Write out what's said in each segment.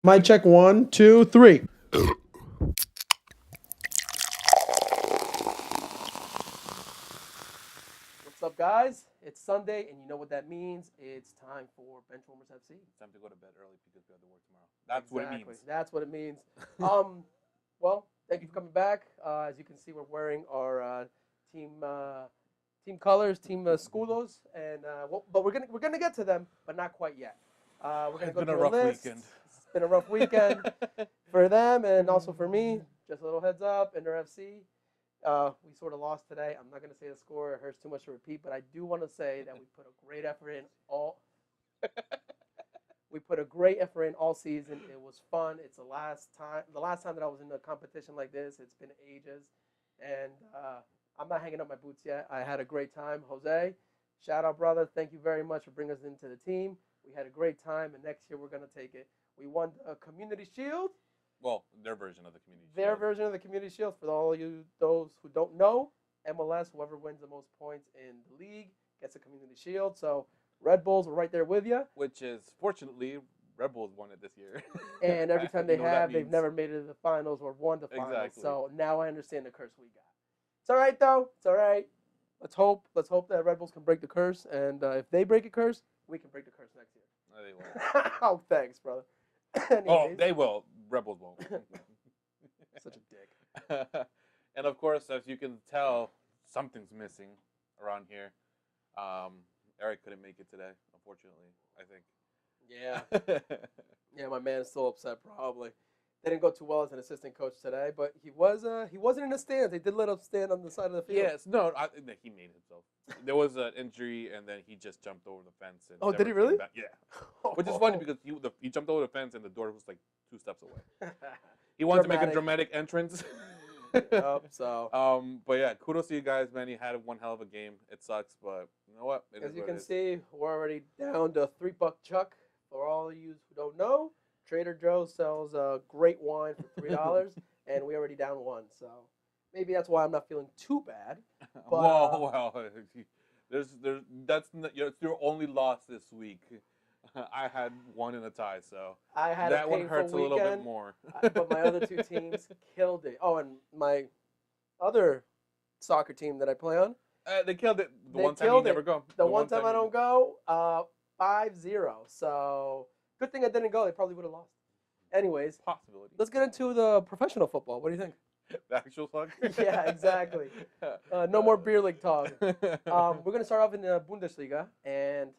Mic check 1, 2, 3. What's up, guys? It's Sunday, and you know what that means. It's time for Benchwarmers FC. It's time to go to bed early because we have to work tomorrow. That's what it means. That's what it means. Well, thank you for coming back. As you can see, we're wearing our team colors, team scudos, and but we're gonna get to them, but not quite yet. We're gonna It's go been a through rough list. weekend. It's been a rough weekend for them, and also for me. Just a little heads up, Inter FC. We sort of lost today. I'm not going to say the score. It hurts too much to repeat, but I do want to say that we put a great effort in all. We put a great effort in all season. It was fun. It's the last time that I was in a competition like this. It's been ages, and I'm not hanging up my boots yet. I had a great time. Jose, shout out, brother. Thank you very much for bringing us into the team. We had a great time, and next year we're going to take it. We won the Community Shield. Well, their version of the community. Their version of the Community Shield. For all those who don't know, MLS, whoever wins the most points in the league gets a Community Shield. So Red Bulls were right there with you. Which is, fortunately, Red Bulls won it this year. And every time they have, they've means. never made it to the finals or won the finals. Exactly. So now I understand the curse we got. It's all right, though. It's all right. Let's hope that Red Bulls can break the curse. And if they break a curse, we can break the curse next year. No, they won't. Oh, thanks, brother. Oh, they will. Rebels won't. Such a dick. And of course, as you can tell, something's missing around here. Eric couldn't make it today, unfortunately, I think. Yeah. Yeah, my man is still upset probably. They didn't go too well as an assistant coach today, but he wasn't in the stands. They did let him stand on the side of the field. Yes, no, he made himself. There was an injury, and then he just jumped over the fence. And Oh, did he really? Yeah. Which is funny because he jumped over the fence, and the door was like 2 steps away. He wanted to make a dramatic entrance. Yep, so. But yeah, kudos to you guys, man. You had one hell of a game. It sucks, but you know what? As you can see, we're already down to $3 Chuck. For all of you who don't know, Trader Joe's sells great wine for $3, and we already down 1. So maybe that's why I'm not feeling too bad. But, well, that's it's your only loss this week. I had 1 in a tie, so I had that a one hurts weekend, a little bit more. But my other 2 teams killed it. Oh, and my other soccer team that I play on, They killed it. The They one time you killed never it. go. the one time I don't go, 5-0. So good thing I didn't go. They probably would have lost. Anyways, Possibility. let's get into the professional football. What do you think? The actual soccer? Yeah, exactly. No more beer league talk. We're going to start off in the Bundesliga, and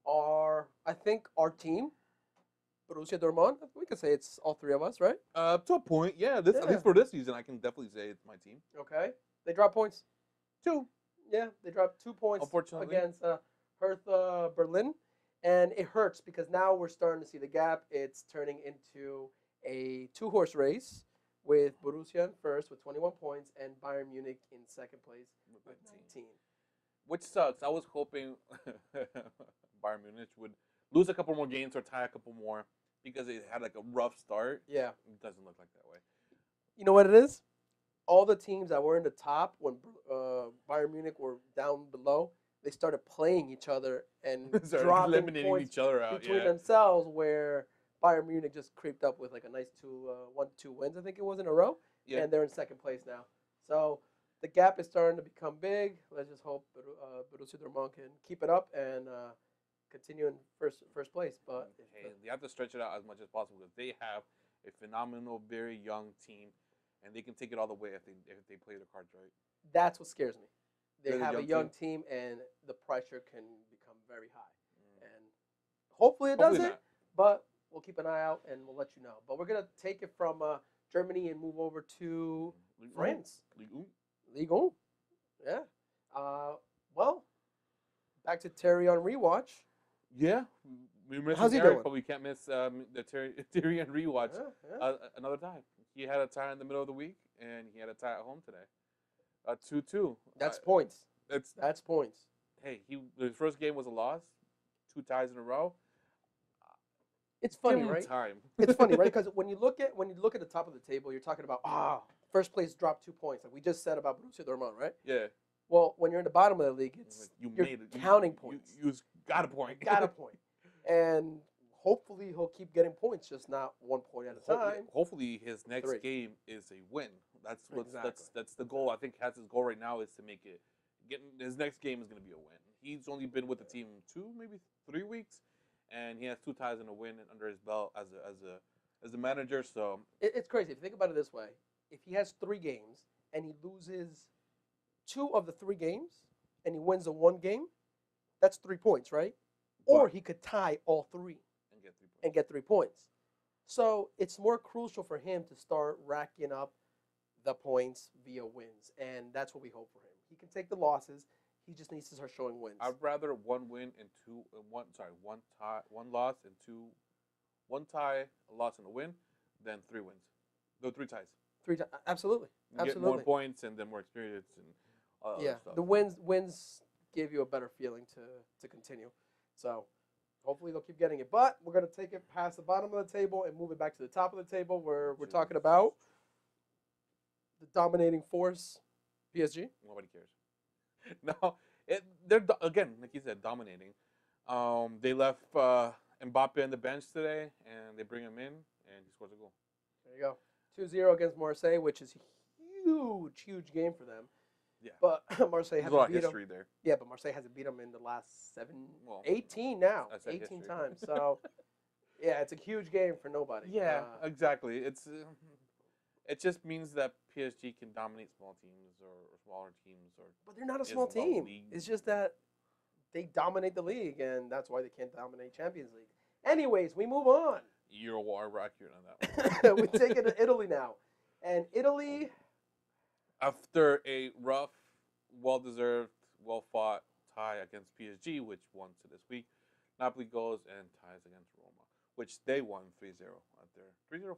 I think our team, Borussia Dortmund, we could say it's all 3 of us, right? To a point, yeah. At Yeah. least for this season, I can definitely say it's my team. Okay. They dropped points. 2. Yeah, they dropped 2 points Unfortunately. against Hertha Berlin. And it hurts because now we're starting to see the gap. It's turning into a 2-horse race with Borussia in first with 21 points and Bayern Munich in second place with 19. Which sucks. I was hoping Bayern Munich would lose a couple more games or tie a couple more because it had like a rough start. Yeah. It doesn't look like that way. You know what it is? All the teams that were in the top when Bayern Munich were down below, they started playing each other and dropping eliminating points each other out between themselves, where Bayern Munich just creeped up with like a nice 1-2 wins, I think it was, in a row. Yeah. And they're in second place now. So the gap is starting to become big. Let's just hope Borussia Dortmund can keep it up and continue in first place. But they have to stretch it out as much as possible because they have a phenomenal, very young team, and they can take it all the way if they play their cards right. That's what scares me. They They're the have a young young team, and the pressure can become very high. And hopefully it doesn't, not. but we'll keep an eye out, and we'll let you know. But we're going to take it from Germany and move over to France. Ligue 1. Yeah. Well, back to Terry on rewatch. Yeah. We missed How's he Eric, doing? but we can't miss the Terry and rewatch Yeah. another time. He had a tie in the middle of the week, and he had a tie at home today. 2-2. That's points. That's points. Hey, his first game was a loss, 2 ties in a row. It's funny, Give him right? time. It's funny, right? Because when you look at the top of the table, you're talking about first place dropped 2 points, like we just said about Borussia Dortmund, right? Yeah. Well, when you're in the bottom of the league, You you're made it. counting points. You got a point. Got a point. And hopefully he'll keep getting points, just not 1 point at a time. Hopefully, his next 3. game is a win. That's what's Exactly. that's the goal. I think has his goal right now is to make it. Getting his next game is going to be a win. He's only been with the team 2, maybe 3 weeks, and he has 2 ties and a win under his belt as a manager. So It's crazy if you think about it this way: if he has 3 games and he loses 2 of the 3 games, and he wins the 1 game, that's 3 points, right? Or he could tie all 3 and and get 3 points. get 3 points. So it's more crucial for him to start racking up the points via wins, and that's what we hope for him. He can take the losses. He just needs to start showing wins. I'd rather 1 win and 1 tie, 1 loss and 1 tie, a loss and a win, than 3 wins. No, 3 ties. 3 times, absolutely, You absolutely. get more points and then more experience and all that Yeah, other stuff. the wins give you a better feeling to continue. So hopefully they'll keep getting it. But we're gonna take it past the bottom of the table and move it back to the top of the table, where we're talking about the dominating force, PSG. Nobody cares. No, they're again, like you said, dominating. They left Mbappe on the bench today, and they bring him in, and he scores a goal. There you go, 2-0 against Marseille, which is a huge game for them. Yeah, But Marseille there's a lot hasn't of beat them. history there. Yeah, but Marseille hasn't beat them in the last Well, 18 now, I said 18 history. times. So yeah, it's a huge game for nobody. Yeah, exactly. It just means that PSG can dominate small teams or smaller teams, or But they're not a It's small about team. league. It's just that they dominate the league, and that's why they can't dominate Champions League. Anyways, we move on. you're accurate on that one. We take it to Italy now. And Italy, After a rough, well-deserved, well-fought tie against PSG, which won to this week, Napoli goes and ties against Roma, which they won 3-0 at their 3-0, 4-0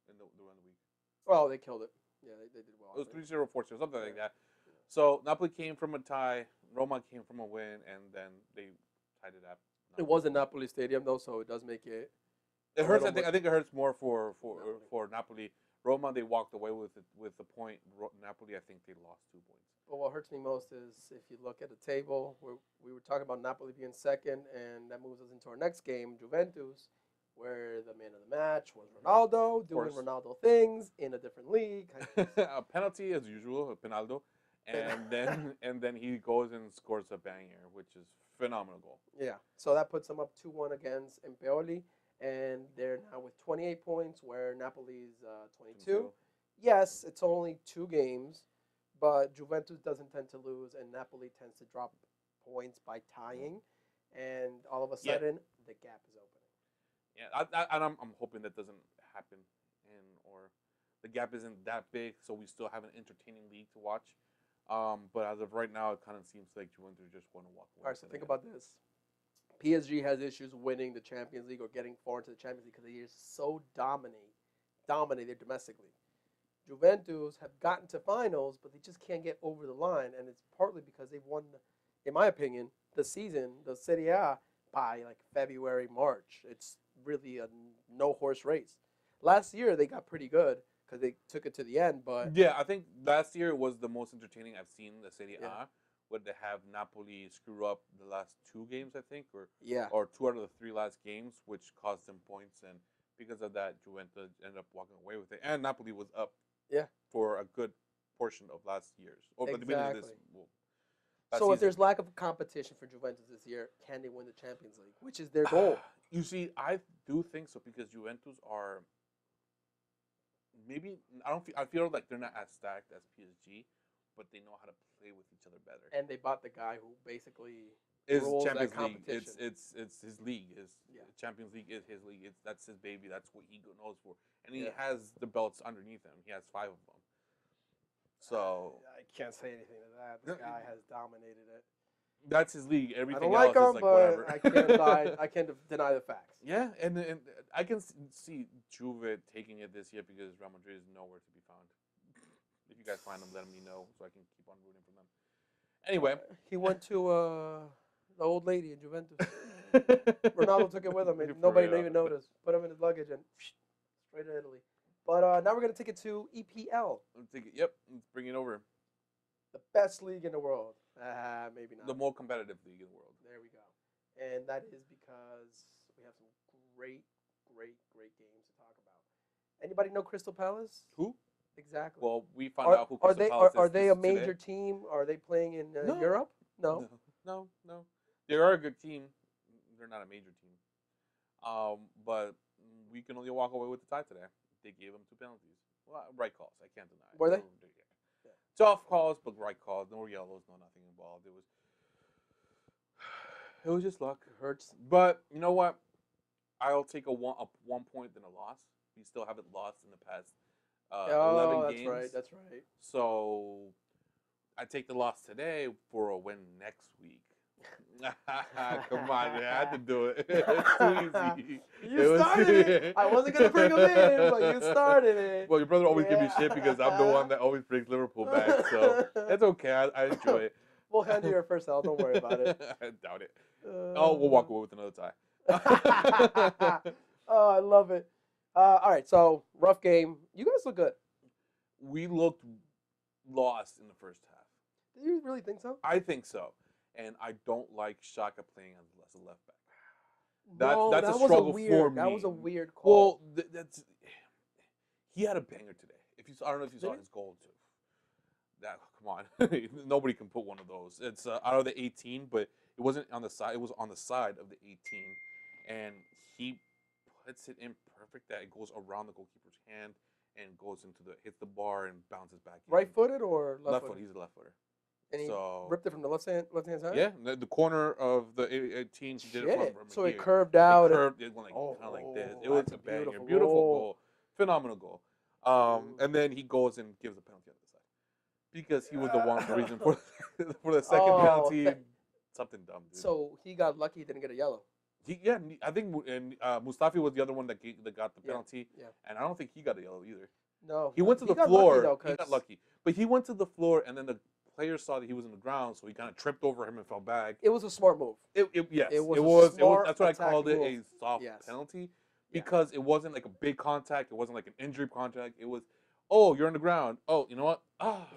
in the run of the week. well, they killed it. Yeah, they did well. It was 3-0, 4-0, something like that. So Napoli came from a tie, Roma came from a win, and then they tied it up. It was in Napoli Stadium, though, so it does make it. It hurts. little I think it hurts more for Napoli. Napoli. Roma, they walked away with the point. Napoli, I think they lost 2 points. But what hurts me most is if you look at the table, we were talking about Napoli being second, and that moves us into our next game, Juventus, where the man of the match was Ronaldo, doing course. Ronaldo things in a different league. A penalty as usual, a penaldo, and then he goes and scores a banger, which is phenomenal goal. Yeah, so that puts them up 2-1 against Empoli, and they're now with 28 points, where Napoli's 22. Yes, it's only 2 games, but Juventus doesn't tend to lose, and Napoli tends to drop points by tying, and all of a Yeah. sudden, the gap is opening. Yeah, and I'm hoping that doesn't happen, or the gap isn't that big, so we still have an entertaining league to watch. But as of right now, it kind of seems like Juventus just want to walk away. All right, so think about this. PSG has issues winning the Champions League or getting far into the Champions League because they are so dominated domestically. Juventus have gotten to finals, but they just can't get over the line, and it's partly because they've won, in my opinion, the season, the Serie A, by like February, March. It's really a no-horse race. Last year, they got pretty good because they took it to the end, but Yeah, I think last year was the most entertaining I've seen the Serie A. Yeah. Where they have Napoli screw up the last 2 games, I think, yeah. or 2 out of the 3 last games, which cost them points, and because of that, Juventus ended up walking away with it. And Napoli was up, Yeah. for a good portion of last year's, or the beginning of this. Exactly. Last So if season. there's lack of competition for Juventus this year, can they win the Champions League, which is their goal? You see, I do think so because Juventus are maybe I feel like they're not as stacked as PSG, but they know how to play with each other better. And they bought the guy who basically His rules that Champions League, competition. it's his league. His Yeah. Champions League is his league. That's his baby. That's what he knows for, and he Yeah. has the belts underneath him. He has 5 of them. So I can't say anything to that. This guy has dominated it. that's his league. I Everything don't like else him, is like but whatever. I can't deny the facts. Yeah, and I can see Juve taking it this year because Real Madrid is nowhere to be found. If you guys find them, let me know so I can keep on rooting for them. Anyway, He went to the old lady in Juventus. Ronaldo took it with him, and For nobody real. even noticed. Put him in his luggage and straight to Italy. But now we're going to take it to EPL, Yep, let's bring it over. the best league in the world. Maybe not. The more competitive league in the world. There we go. And that is because we have some great games to talk about. Anybody know Crystal Palace? Who? Exactly. Well, we found out who Are Crystal they Palace are is they a today. major team? Are they playing in No. Europe? No. No. They are a good team. They're not a major team. But we can only walk away with the tie today. They gave them 2 penalties. Well, right calls. I can't deny it. Were they? Yeah. Tough calls, but right calls. No yellows, no nothing involved. It was just luck. It hurts. But you know what? I'll take a 1 point than a loss. We still haven't lost in the past 11 games. That's right. So I take the loss today for a win next week. Come on, I had to do it. It's too easy. You started it. I wasn't gonna bring him in, but you started it. Well, your brother always give me shit because I'm the one that always brings Liverpool back. So it's okay. I enjoy it. We'll handle your first L. Don't worry about it. I doubt it. We'll walk away with another tie. Oh, I love it. All right, so rough game. You guys look good. We looked lost in the first half. Do you really think so? I think so. And I don't like Shaka playing as a left back. That's that a was struggle weird, for me. That was a weird call. Well, he had a banger today. I don't know if you saw his goal too. Come on, nobody can put one of those. It's out of the 18, but it wasn't on the side. It was on the side of the 18, and he puts it in perfect. That it goes around the goalkeeper's hand and goes hits the bar and bounces back. Right-footed or Left left-footed? foot. He's a left footer. And he So ripped it from the left-hand side? yeah, the corner of the 18. He did it from So here. it curved out. It went Oh, kind of like this. It was that's a banger, beautiful beautiful goal. goal, phenomenal goal. And then he goes and gives a penalty on the side because he was the reason for the second penalty. Something dumb, dude. So he got lucky. He didn't get a yellow. I think Mustafi was the other one that got the penalty, Yeah. and I don't think he got a yellow either. No. He went to the got floor. Lucky, though, he got lucky, but he went to the floor, and then the player saw that he was in the ground, so he kind of tripped over him and fell back. It was a smart move. Yes, It was it a was. smart That's what I attacking called it, move. a soft Yes. penalty, because it wasn't like a big contact. It wasn't like an injury contact. It was, oh, you're on the ground. Oh, you know what?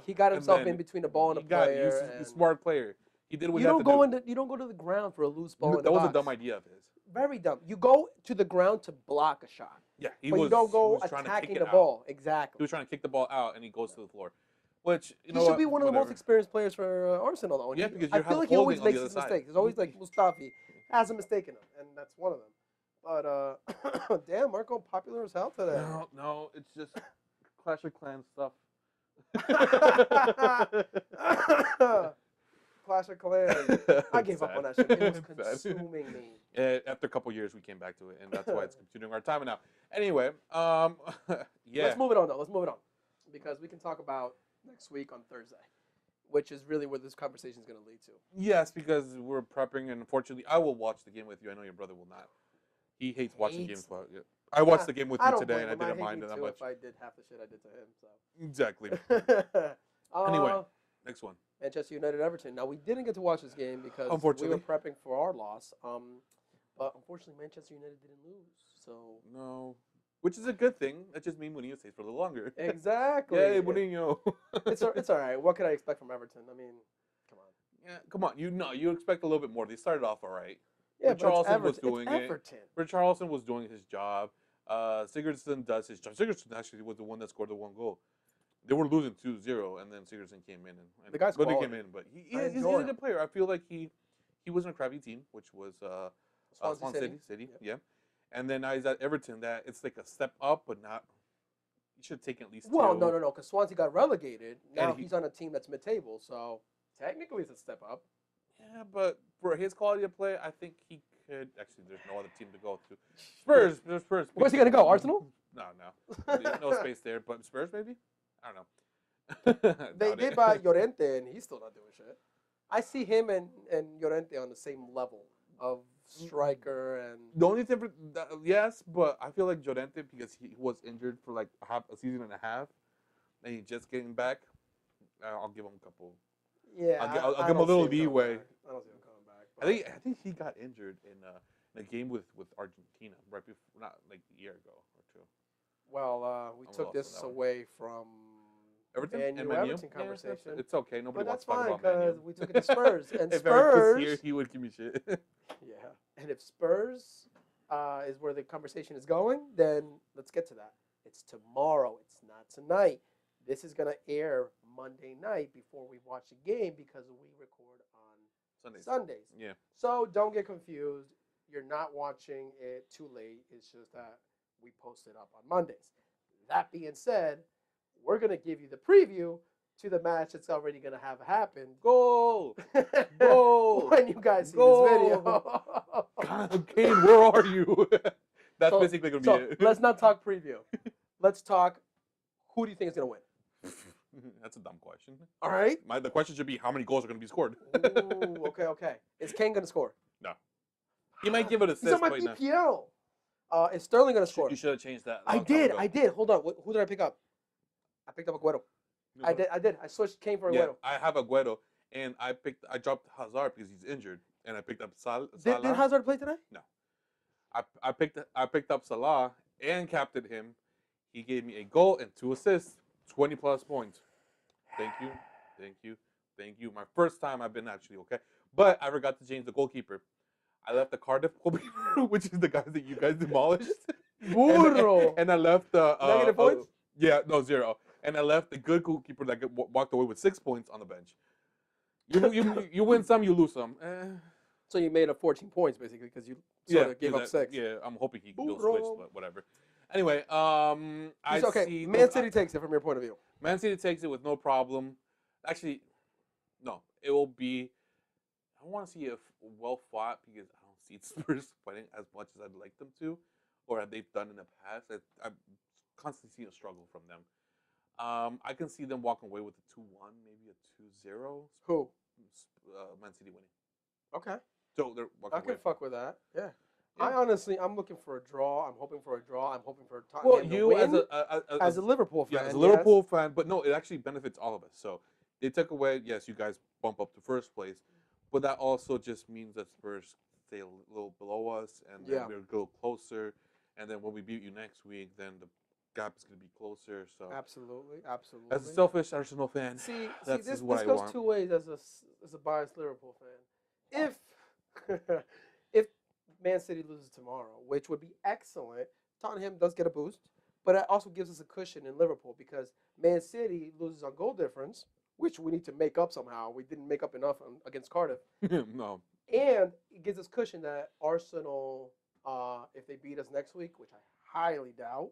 He got And himself then in between the ball and the player. He's a smart player. He did what You he had don't to go do. you don't go to the ground for a loose ball. In That the was a box. dumb idea of his. Very dumb. You go to the ground to block a shot, Yeah, but you don't go trying to attacking kick the it ball. Out. Exactly. He was trying to kick the ball out, and he goes to the floor. Which He should be one of the most whatever. experienced players for Arsenal, though. Yeah, because I you're feel like he always holding makes on his the other mistakes. side. It's always like Mustafi has a mistake in him, and that's one of them. But damn, Marco, popular as hell today. No, it's just Clash of Clans stuff. Clash of Clans. I gave up on that shit. It was It's sad. consuming me. After a couple years, we came back to it, and that's why it's consuming our time now. Anyway, yeah. Let's move it on, though. Let's move it on. Because we can talk about next week on Thursday, which is really where this conversation is going to lead to. Yes, because we're prepping, and unfortunately, I will watch the game with you. I know your brother will not. He hates watching games. I watched the game with you today, and I didn't mind it that much. If I did half the shit I did to him, so. Exactly. Anyway, next one. Manchester United Everton. Now we didn't get to watch this game because we Unfortunately. were prepping for our loss. But unfortunately, Manchester United didn't lose. So No. Which is a good thing. That just means Mourinho stays for a little longer. exactly. Yay, Mourinho. It's all right. What could I expect from Everton? I mean, come on. Yeah, come on. You expect a little bit more. They started off all right. Yeah, but Richarlison was it's doing it. Everton. Richarlison was doing his job. Sigurdsson does his job. Sigurdsson actually was the one that scored the one goal. They were losing 2-0, and then Sigurdsson came in. And The guy's but he quality. came in, but he's enjoy a him. good player. I feel like he was in a crappy team, which was Swansea City. Yep. Yeah. And then now he's at Everton. That it's like a step up, but not. He should have taken at least Well, two. no, because Swansea got relegated. Now And he's on a team that's mid-table, so technically it's a step up. Yeah, but for his quality of play, I think he could. Actually, there's no other team to go to. Spurs. There's Spurs. Where's he gonna go? Arsenal? No. There's no space there. But Spurs, maybe. I don't know. They Doubt did it. buy Llorente, and he's still not doing shit. I see him and Llorente on the same level of striker and. The only difference, yes, but I feel like Llorente, because he was injured for like a season and a half, and he's just getting back. I'll give him a couple. Yeah, I'll I give him a don't little see him coming leeway. back. I don't see him coming back. I think he got injured in a game with Argentina right before, not like a year ago or two. Well, we I'm took lost on this that one. away from Everton Man U Man U? Everton Yeah, conversation. it's okay. Nobody But wants that's to fine talk about Man because U. we took it to Spurs, and If Eric was Spurs. here, he would give me shit. Yeah, and if Spurs is where the conversation is going, then let's get to that. It's tomorrow. It's not tonight. This is going to air Monday night before we watch the game because we record on Sundays. Yeah. So don't get confused. You're not watching it too late. It's just that we post it up on Mondays. That being said, we're going to give you the preview to the match that's already going to have happened. Goal! Goal! When you guys see Goal! this video. God, Kane, where are you? That's So- basically going to be it. Let's not talk preview. Let's talk who do you think is going to win? That's a dumb question. All right? The question should be how many goals are going to be scored. Ooh, okay. Is Kane going to score? No. He might give it a assist. He's on my but no. PPL. Is Sterling going to score? You should have changed that. a I long time did. ago. I did. Hold on. Who did I pick up? I picked up Aguero. I did. I switched Kane for Yeah, Aguero. I have Aguero, and I dropped Hazard because he's injured, and I picked up Salah. Did Hazard play today? I picked up Salah and captained him. He gave me a goal and 2 assists, 20+ points. Thank you. My first time I've been actually okay, but I forgot to change the goalkeeper. I left the Cardiff goalkeeper, which is the guy that you guys demolished. Burro. And I left the Negative points? Yeah, no, 0. And I left the good goalkeeper that walked away with 6 points on the bench. You win some, you lose some. So you made up 14 points basically because you sort of gave up 6. Yeah, I'm hoping he will Burro. switch, but whatever. Anyway, It's okay. Man City takes it from your point of view. Man City takes it with no problem. Actually, no, it will be. I want to see if well fought because I don't see Spurs fighting as much as I'd like them to, or they've done in the past. I've constantly seen a struggle from them. I can see them walking away with a 2-1, maybe a 2-0. Who? Man City winning. Okay. So they're walking I can away. fuck with that. Yeah. Yeah. I'm looking for a draw. I'm hoping for a draw. I'm hoping for Well, Tottenham to you win. as a Liverpool fan. yeah, as a Liverpool fan, but no, it actually benefits all of us. So they took away. Yes, you guys bump up to first place, but that also just means that Spurs stay a little below us, and then we'll go closer. And then when we beat you next week, then the gap is going to be closer. So Absolutely. as a selfish Arsenal fan, See, That's this what I goes want. 2 ways as a biased Liverpool fan. If Man City loses tomorrow, which would be excellent, Tottenham does get a boost, but it also gives us a cushion in Liverpool because Man City loses on goal difference, which we need to make up somehow. We didn't make up enough against Cardiff. no. And it gives us cushion that Arsenal, if they beat us next week, which I highly doubt,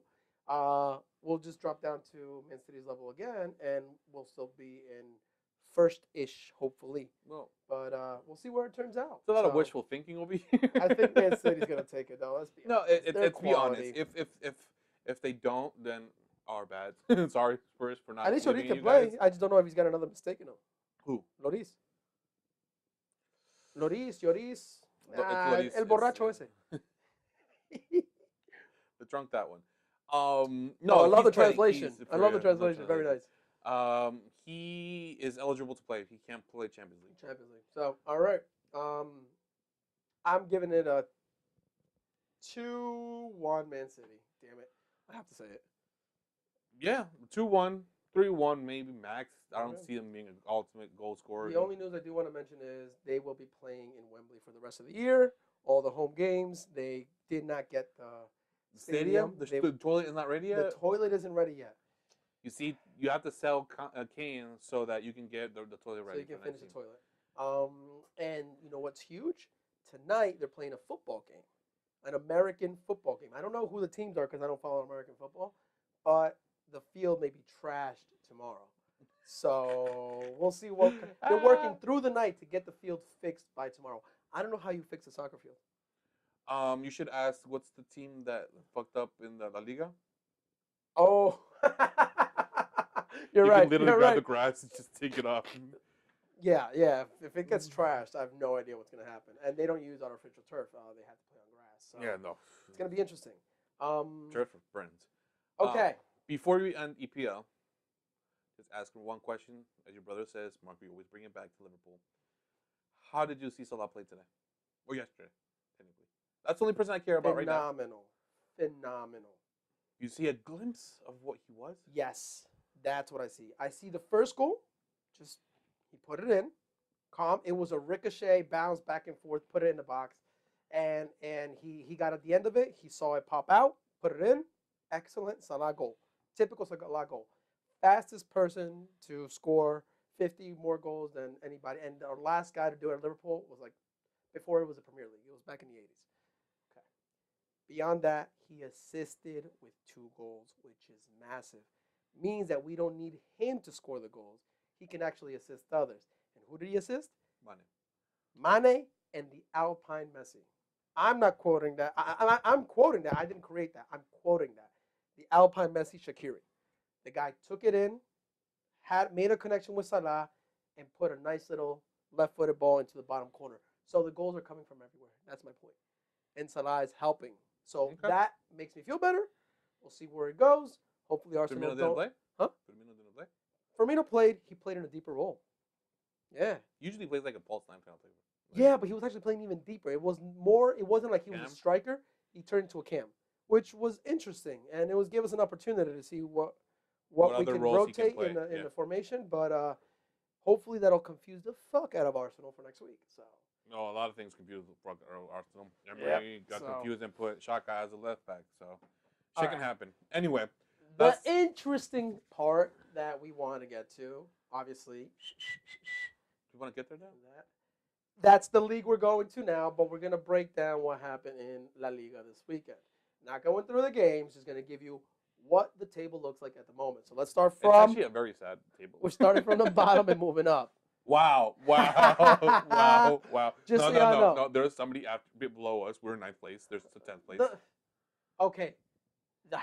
we'll just drop down to Man City's level again, and we'll still be in first-ish, hopefully. Well, But we'll see where it turns out. it's a lot of So, wishful thinking over here. I think Man City's going to take it, though. Let's be No, honest. it's Their be honest. quality. If they don't, then our bad. Sorry, Spurs, for not. At least believing Lloris in can you play. guys. I just don't know if he's got another mistake in him. Who? Lloris. No, it's Lloris. El borracho ese. The drunk that one. No, No, I love the he's playing. translation. He's I love the for- translation. Very nice. He is eligible to play. He can't play Champions League. Champions League. So, all right. I'm giving it a 2-1 Man City. Damn it. I have to say it. Yeah, 2-1, 3-1, maybe max. I don't Okay. see him being an ultimate goal scorer. The only news I do want to mention is they will be playing in Wembley for the rest of the year. All the home games. They did not get the stadium. stadium. The toilet is not ready The yet. toilet isn't ready yet. You see, you have to sell Kane so that you can get the toilet ready. So you can for finish next the season. toilet. And you know what's huge? Tonight they're playing a football game, an American football game. I don't know who the teams are because I don't follow American football, but the field may be trashed tomorrow. So we'll see what they're working through the night to get the field fixed by tomorrow. I don't know how you fix a soccer field. You should ask what's the team that fucked up in the La Liga. Oh, you're You right. can literally You're grab right. the grass and just take it off. Yeah. If it gets trashed, I have no idea what's going to happen. And they don't use artificial turf. They have to play on grass. So Yeah, no. it's going to be interesting. Turf for friends. Okay. Before we end EPL, just ask him one question. As your brother says, Mark, we always bring it back to Liverpool. How did you see Salah play today? Or yesterday, technically. That's the only person I care about right now. Phenomenal. You see a glimpse of what he was? Yes, that's what I see. I see the first goal. Just he put it in, calm. It was a ricochet, bounce back and forth, put it in the box. and he got at the end of it. He saw it pop out, put it in. Excellent Salah goal. Typical Salah goal. Fastest person to score 50 more goals than anybody. And our last guy to do it at Liverpool was like before it was the Premier League. It was back in the 80s. Okay. Beyond that, he assisted with 2 goals, which is massive. Means that we don't need him to score the goals. He can actually assist others. And who did he assist? Mane and the Alpine Messi. I'm not quoting that. I'm quoting that. I didn't create that. I'm quoting that. The Alpine Messi Shaqiri. The guy took it in, made a connection with Salah, and put a nice little left-footed ball into the bottom corner. So the goals are coming from everywhere. That's my point. And Salah is helping. So that makes me feel better. We'll see where it goes. Hopefully Arsenal Firmino didn't play? Huh? Firmino didn't play? Firmino played. He played in a deeper role. Yeah. Usually plays like a false nine kind of player. Yeah, but he was actually playing even deeper. It wasn't like he was a striker. He turned into a cam, which was interesting. And it was give us an opportunity to see what we can rotate in the formation. But hopefully that'll confuse the fuck out of Arsenal for next week. So no, a lot of things confused the fuck out of Arsenal. Everybody got confused and put Xhaka as a left back. So shit can happen. Anyway. The interesting part that we want to get to, obviously. You want to get there now? That's the league we're going to now, but we're going to break down what happened in La Liga this weekend. Not going through the games, just going to give you what the table looks like at the moment. So let's start from... It's actually a very sad table. We're starting from the bottom and moving up. Wow. Just so y'all know. No, there's somebody below us. We're in 9th place. There's the 10th place. Okay. The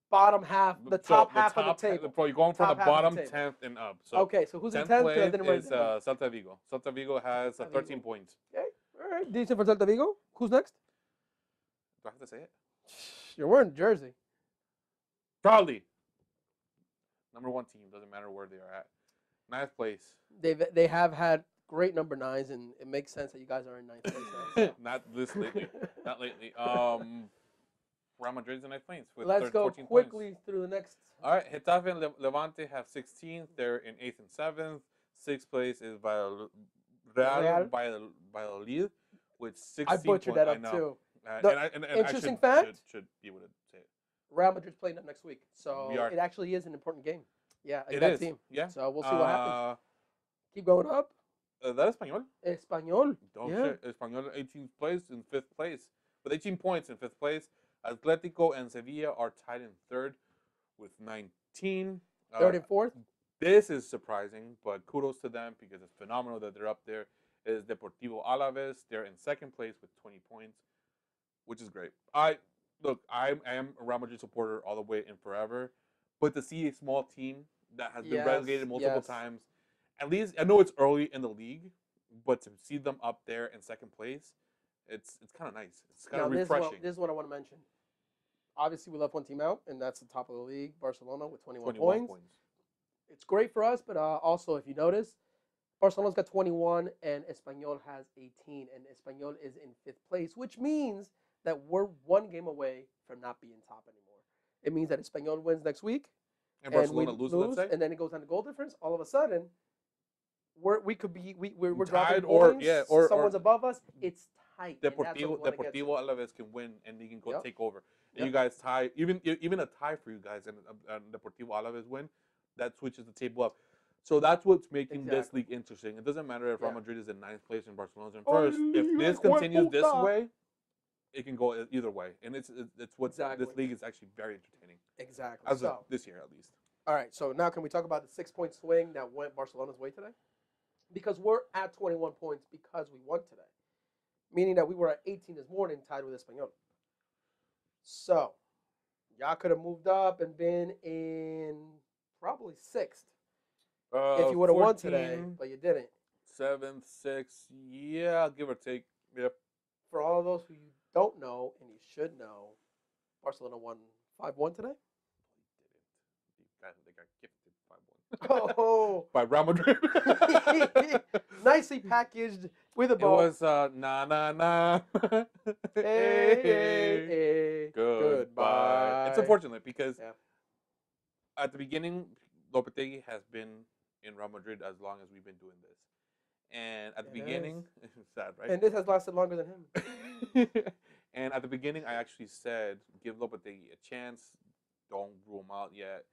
bottom half, the top half of the table. You're going from the bottom 10th and up. So okay, so who's in 10th? Place is Celta Vigo. Celta Vigo has 13 points. Okay, all right. Decent for Celta Vigo. Who's next? Do I have to say it? You're wearing jersey. Proudly. Number 1 team. Doesn't matter where they are at. 9th place. They have had great number 9s, and it makes sense that you guys are in 9th place now. So. Not lately. Not lately. Real Madrid's in 9th place with Let's go quickly points. through the next. All right, Getafe and Levante have 16th. They're in 8th and 7th. 6th place is Real Valladolid with 16 points. I butchered that up too. And interesting I fact. should be able to say it. Real Madrid's playing up next week, so it actually is an important game. Yeah, that team. Yeah. So we'll see what happens. Keep going up. That Espanyol. Espanyol. Don't shit. Espanyol 18th place in 5th place with 18 points in 5th place. Atletico and Sevilla are tied in 3rd with 19. 3rd and 4th. This is surprising, but kudos to them because it's phenomenal that they're up there. Is Deportivo Alaves. They're in 2nd place with 20 points, which is great. I am a Real Madrid supporter all the way and forever, but to see a small team that has been relegated multiple times, at least I know it's early in the league, but to see them up there in 2nd place, it's kind of nice. It's kind of refreshing. This is what I want to mention. Obviously, we left one team out, and that's the top of the league, Barcelona, with 21 points. It's great for us, but also, if you notice, Barcelona's got 21, and Espanyol has 18, and Espanyol is in 5th place, which means that we're 1 game away from not being top anymore. It means that Espanyol wins next week, and Barcelona loses, let's say, and then it goes down to goal difference. All of a sudden, we're tied dropping points. or someone's above us. It's tight. Deportivo Alaves can win, and they can go take over. And you guys tie, even a tie for you guys, and Deportivo Alaves win, that switches the table up. So that's what's making this league interesting. It doesn't matter if Real Madrid is in 9th place and Barcelona's in 1st. If this continues this way, it can go either way, and it's what this league is actually very entertaining. Exactly. As of this year, at least. All right. So now, can we talk about the 6-point swing that went Barcelona's way today? Because we're at 21 points because we won today, meaning that we were at 18 this morning, tied with Espanyol. So y'all could have moved up and been in probably 6th if you would have won today, but you didn't. 7th, 6th, yeah, give or take. Yep. For all of those who you don't know, and you should know, Barcelona won 5-1 today. They got gifted 5-1. Oh, by Real Madrid. Nicely packaged with a ball. It was na. Hey. Goodbye. It's unfortunate because at the beginning, Lopetegui has been in Real Madrid as long as we've been doing this, And at the It beginning, sad, right? And this has lasted longer than him. And at the beginning, I actually said, give Lopetegui a chance. Don't rule him out yet.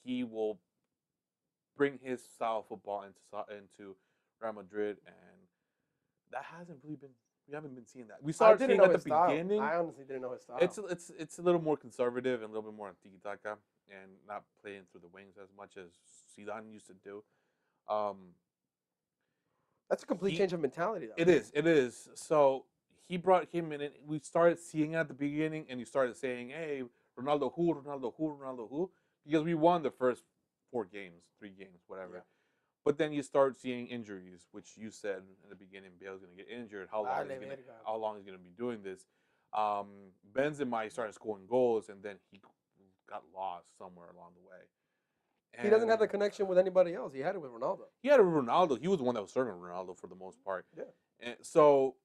He will bring his style of football into Real Madrid, and that hasn't really been. We haven't been seeing that. We I started didn't seeing know at the his style. beginning. I honestly didn't know his style. It's a little more conservative and a little bit more tiki taka, and not playing through the wings as much as Zidane used to do. That's a complete change of mentality, though. It is. So he brought him in, and we started seeing it at the beginning, and you started saying, "Hey, Ronaldo who, Ronaldo who, Ronaldo who," because we won the first 3 games, whatever. Yeah. But then you start seeing injuries, which you said in the beginning, Bale's going to get injured. How long is going to be doing this? Benzema started scoring goals, and then he got lost somewhere along the way. And he doesn't have the connection with anybody else. He had it with Ronaldo. He had it with Ronaldo. He was the one that was serving Ronaldo for the most part. Yeah. And so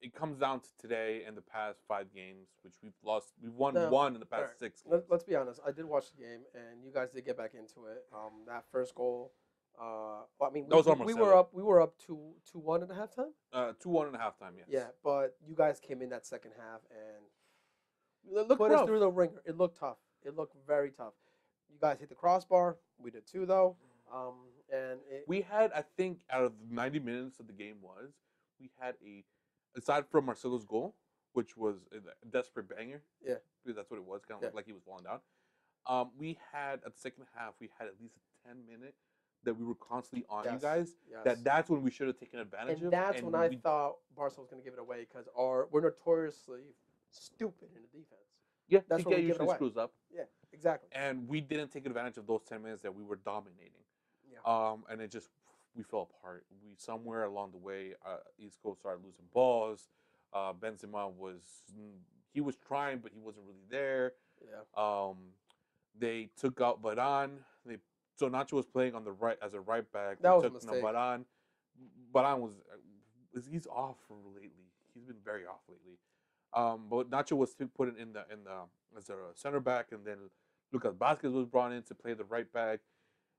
it comes down to today and the past 5 games, which we've lost. We've won one in the past 6 games. Let's be honest. I did watch the game, and you guys did get back into it. That first goal. I mean, we were up 2-1 at the halftime. 2-1 at halftime, yes. Yeah, but you guys came in that second half and It looked put rough. us through the ringer. It looked tough. It looked very tough. You guys hit the crossbar. We did too, though. We had, I think, out of the 90 minutes of the game we had aside from Marcelo's goal, which was a desperate banger. Yeah. Because that's what it was, kind of like he was falling down. We had, at the second half, we had at least a 10-minute that we were constantly on you guys. Yes. That's when we should have taken advantage of. And that's when I thought Barca was going to give it away because we're notoriously stupid in the defense. Yeah, that's what usually screws up. Yeah, exactly. And we didn't take advantage of those 10 minutes that we were dominating. Yeah. And it just, we fell apart. We somewhere along the way, East Coast started losing balls. Benzema he was trying, but he wasn't really there. Yeah. They took out Varane. So Nacho was playing on the right as a right back. That was a mistake. Varane he's off lately. He's been very off lately. But Nacho was put in the as a center back, and then Lucas Vázquez was brought in to play the right back.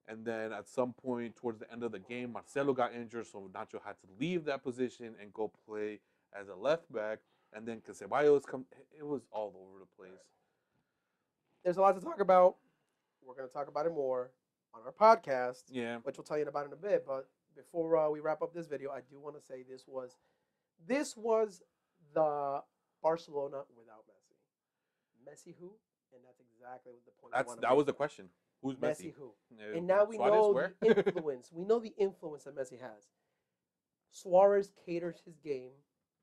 And then at some point towards the end of the game, Marcelo got injured, so Nacho had to leave that position and go play as a left back. And then Ceballos it was all over the place. There's a lot to talk about. We're going to talk about it more on our podcast, which we'll tell you about in a bit. But before we wrap up this video, I do want to say this was the Barcelona without Messi. Messi who? And that's exactly what the point. That was the question. Who's Messi? Who? And now we know the influence. We know the influence that Messi has. Suarez caters his game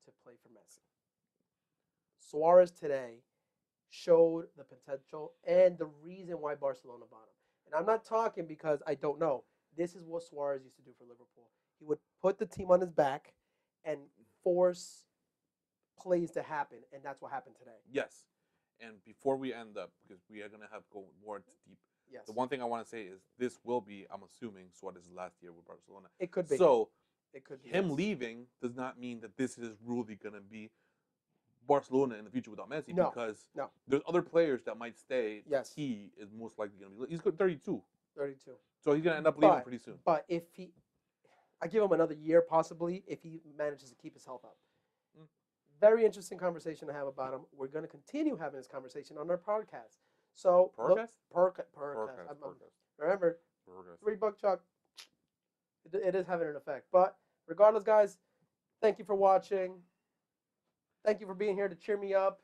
to play for Messi. Suarez today showed the potential and the reason why Barcelona bought him. And I'm not talking because I don't know. This is what Suarez used to do for Liverpool. He would put the team on his back and force plays to happen, and that's what happened today. Yes. And before we end up, because we are going to have to go more into deep, the one thing I want to say is this will be, I'm assuming, Suarez's last year with Barcelona. It could be. So it could be. Him leaving does not mean that this is really going to be Barcelona in the future without Messi, because there's other players that might stay. Yes. He is most likely going to be. He's 32. 32. So he's going to end up leaving pretty soon. But I give him another year possibly if he manages to keep his health up. Very interesting conversation to have about him. We're going to continue having this conversation on our podcast. So podcast. Remember, $3 Chuck. It is having an effect. But regardless, guys, thank you for watching. Thank you for being here to cheer me up.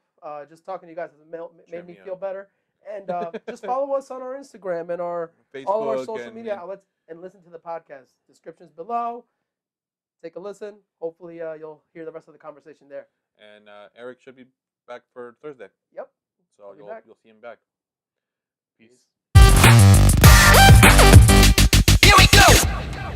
Just talking to you guys has made me feel better. And just follow us on our Instagram and all of our social media outlets, and listen to the podcast. Descriptions below. Take a listen. Hopefully, you'll hear the rest of the conversation there. And Eric should be back for Thursday. Yep. So you'll see him back. Peace. Here we go.